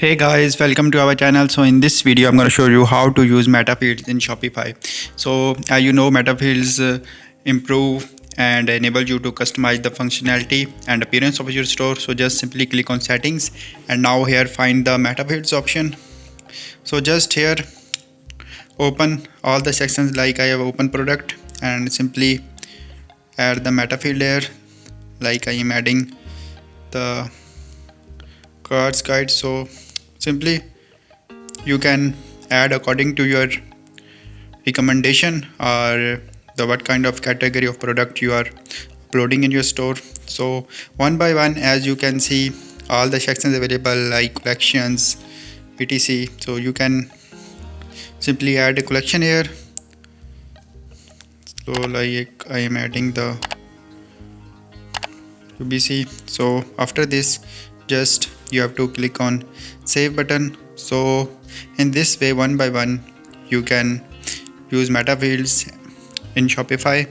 Hey guys, welcome to our channel. So in this video I'm going to show you how to use Metafields in Shopify. So as you know, Metafields improve and enable you to customize the functionality and appearance of your store. So just simply click on settings and now here find the Metafields option. So just here open all the sections, like I have open product, and simply add the Metafield here, like I am adding the cards guide. So simply you can add according to your recommendation or the what kind of category of product you are uploading in your store. So one by one, as you can see, all the sections available like collections etc. So you can simply add a collection here. So like I am adding the UBC. So after this, just you have to click on save button. So in this way, one by one, you can use Metafields in Shopify.